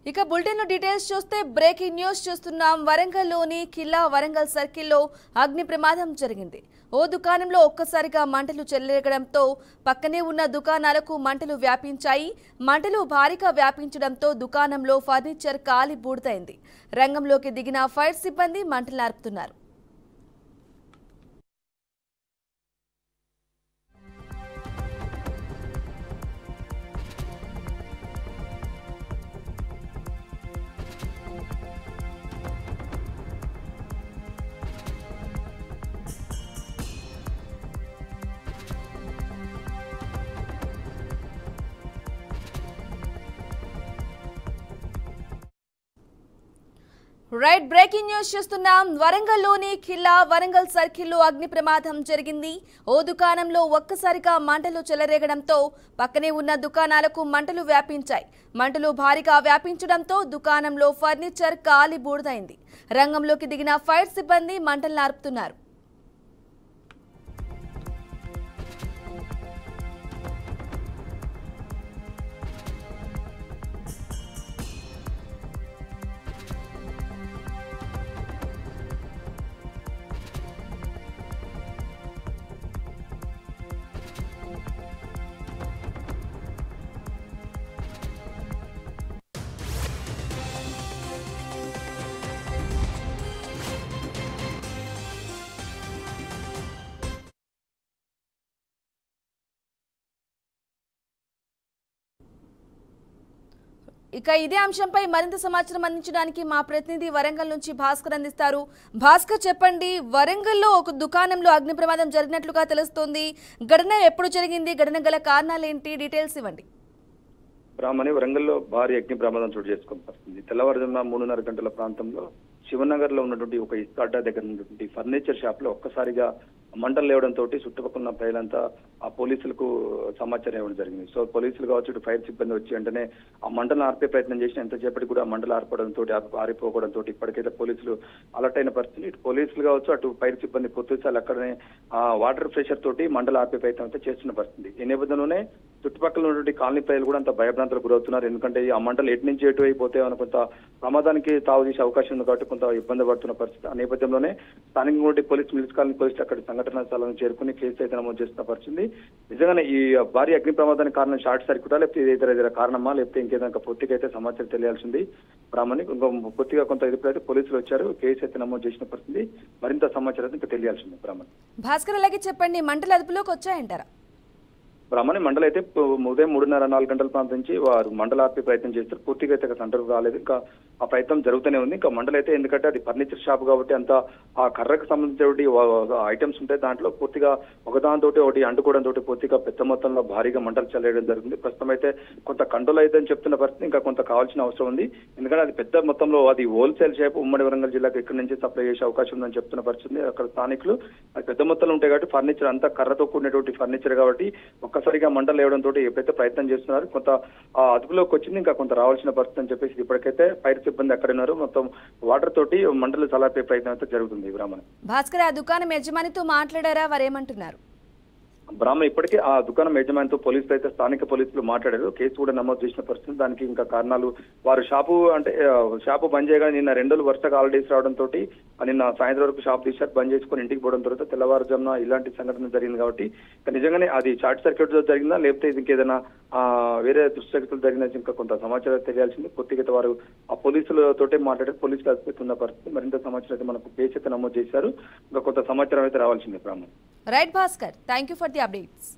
ఇక bulletin details చూస్తే breaking news చూస్తున్నాం. వరంగల్లోని కిల్లా వరంగల్ సర్కిల్లో అగ్ని ప్రమాదం జరిగింది. ఓ దుకాణంలో ఒక్కసారిగా మంటలు చెలరేగడంతో పక్కనే ఉన్న దుకాణాలకు మంటలు వ్యాపించాయి. మంటలు భారీగా వ్యాపించడంతో దుకాణంలో ఫర్నిచర్ కాలి బూడిదైంది. రంగంలోకి దిగిన ఫైర్ సిబ్బంది మంటలు ఆర్పుతున్నారు. రైట్ బ్రేకింగ్ న్యూస్ చూస్తున్నాం. వరంగల్లోని కిల్లా వరంగల్ సర్కిల్లో అగ్ని ప్రమాదం జరిగింది. ఓ దుకాణంలో ఒక్కసారిగా మంటలు చెలరేగడంతో పక్కనే ఉన్న దుకాణాలకు మంటలు వ్యాపించాయి. మంటలు భారీగా వ్యాపించడంతో దుకాణంలో ఫర్నిచర్ కాలి బూడిదైంది. రంగంలోకి దిగిన ఫైర్ సిబ్బంది మంటలు ఆర్పుతున్నారు. ఇక ఇదే అంశంపై మరింత సమాచారం అందించడానికి మా ప్రతినిధి వరంగల్ నుంచి భాస్కర్ అందిస్తారు. భాస్కర్, చెప్పండి, వరంగల్లో ఒక దుకాణంలో అగ్ని ప్రమాదం జరిగినట్లుగా తెలుస్తోంది. ఘటన ఎప్పుడు జరిగింది? ఘటన గల కారణాలు ఏంటి? డీటెయిల్స్ ఇవ్వండి. బ్రాహ్మణి వరంగల్లో భారీ అగ్ని ప్రమాదం చోటు చేసుకుని తెల్లవారుజామున 3:30 గంటల ప్రాంతంలో శివనగర్ లో ఉన్నటువంటి ఒక ఇస్కాటా దగ్గర ఉన్నటువంటి ఫర్నిచర్ షాప్ లో ఒక్కసారిగా మంటలు లేవడంతో చుట్టుపక్కల ఉన్న ప్రజలంతా ఆ పోలీసులకు సమాచారం ఇవ్వడం జరిగింది. సో పోలీసులు కావచ్చు, ఫైర్ సిబ్బంది వచ్చి వెంటనే ఆ మంటలను ఆర్పే ప్రయత్నం చేసిన ఎంతసేపటికి కూడా మంటలు ఆర్పడంతో ఆరిపోవడంతో ఇప్పటికైతే పోలీసులు అలర్ట్ అయిన పరిస్థితి. ఇటు పోలీసులు కావచ్చు, అటు ఫైర్ సిబ్బంది పూర్తిస్థాయిలో అక్కడనే వాటర్ ప్రెషర్ తోటి మంటలు ఆర్పే ప్రయత్నం అయితే చేస్తున్న పరిస్థితి. ఈ నేపథ్యంలోనే చుట్టుపక్కల ఉన్నటువంటి కాలనీ ప్రజలు కూడా అంత భయభ్రాంతులకు గురవుతున్నారు. ఎందుకంటే ఆ మంటలు ఎటు నుంచి ఎటు అయిపోతే కొంత ప్రమాదానికి తావు చేసే అవకాశం ఉంది కాబట్టి కొంత ఇబ్బంది పడుతున్న పరిస్థితి. ఆ నేపథ్యంలోనే స్థానికంగా పోలీసు మిలిస్ కాలనీ పోలీసులు అక్కడ సంఘటన స్థలాన్ని చేరుకుని కేసు అయితే నమోదు చేస్తున్న పరిస్థితి. నిజంగానే ఈ భారీ అగ్ని ప్రమాదానికి కారణం షార్ట్ సర్క్యూటా, లేకపోతే ఇతర కారణమా, లేకపోతే ఇంకేదైనా పూర్తిగా అయితే సమాచారం తెలియాల్సింది. బ్రాహ్మణి పూర్తిగా కొంత ఇప్పుడైతే పోలీసులు వచ్చారు, కేసు అయితే నమోదు చేసిన పరిస్థితి. మరింత సమాచారం ఇంకా తెలియాల్సింది. బ్రాహ్మణి భాస్కర్, అలాగే చెప్పండి, మంటలు అదుపులోకి వచ్చాయంటారా? బ్రాహ్మణి మండలి అయితే ఉదయం 3:30-4 గంటల ప్రాంతం నుంచి వారు మండల ఆర్పే ప్రయత్నం చేస్తారు. పూర్తిగా అయితే కంట్రోల్ కాలేదు. ఇంకా ఆ ప్రయత్నం జరుగుతూనే ఉంది. ఇంకా మండలి అయితే ఎందుకంటే అది ఫర్నిచర్ షాప్ కాబట్టి అంత ఆ కర్రకు సంబంధించిన ఐటమ్స్ ఉంటాయి. దాంట్లో పూర్తిగా ఒకదానితో ఒకటి అంటుకోవడంతో పూర్తిగా పెద్ద మొత్తంలో భారీగా మంటలు చెలరేయడం జరుగుతుంది. ప్రస్తుతం అయితే కొంత కంట్రోల్ అయితేని చెప్తున్న పరిస్థితి. ఇంకా కొంత కావాల్సిన అవసరం ఉంది. ఎందుకంటే అది పెద్ద మొత్తంలో అది హోల్సేల్ షాప్ ఉమ్మడి వరంగల్ జిల్లాకు ఇక్కడి నుంచి సప్లై చేసే అవకాశం ఉందని చెప్తున్న పరిస్థితి. అక్కడ స్థానికులు అది పెద్ద మొత్తంలో ఉంటాయి కాబట్టి ఫర్నిచర్ అంతా కర్రతో కూడినటువంటి ఫర్నిచర్ కాబట్టి ఒక్కసారిగా మంటలు లేవడంతో ఎప్పుడైతే ప్రయత్నం చేస్తున్నారు కొంత అదుపులోకి వచ్చింది. ఇంకా కొంత రావాల్సిన పరిస్థితి అని చెప్పేసి ఇప్పటికైతే ఫైర్ సిబ్బంది అక్కడ ఉన్నారు. మొత్తం వాటర్ తోటి మంటలు చల్లార్పే ప్రయత్నం అయితే జరుగుతుంది. బ్రాహ్మణ్ భాస్కర్, ఆ దుకాణం యజమానితో మాట్లాడారా? వారేమంటున్నారు? బ్రాహ్మణ్ ఇప్పటికే ఆ దుకాణం యజమానితో పోలీసులు అయితే స్థానిక పోలీసులు మాట్లాడారు. కేసు కూడా నమోదు చేసిన పరిస్థితి. దానికి ఇంకా కారణాలు వారు షాపు బంద్ చేయగా నిన్న 2 రోజులు వరుసగా హాలిడేస్ రావడంతో నిన్న సాయంత్రం వరకు షాప్ తీశారు. బంద్ చేసుకుని ఇంటికి పోవడం తర్వాత తెల్లవారుజామున ఇలాంటి సంఘటన జరిగింది కాబట్టి నిజంగానే అది షార్ట్ సర్క్యూట్ జరిగిందా, లేకపోతే ఇంకేదైనా వేరే దుశ్చర్యలు జరిగినా ఇంకా కొంత సమాచారం తెలియాల్సింది. పూర్తిగా వారు ఆ పోలీసులతోటే మాట్లాడారు. పోలీసులు అదుపుతున్న పరిస్థితి. మరింత సమాచారం అయితే మనకు కేసు అయితే నమోదు చేశారు. ఇంకా కొంత సమాచారం అయితే రావాల్సింది. Brahman right Bhaskar, thank you for the updates.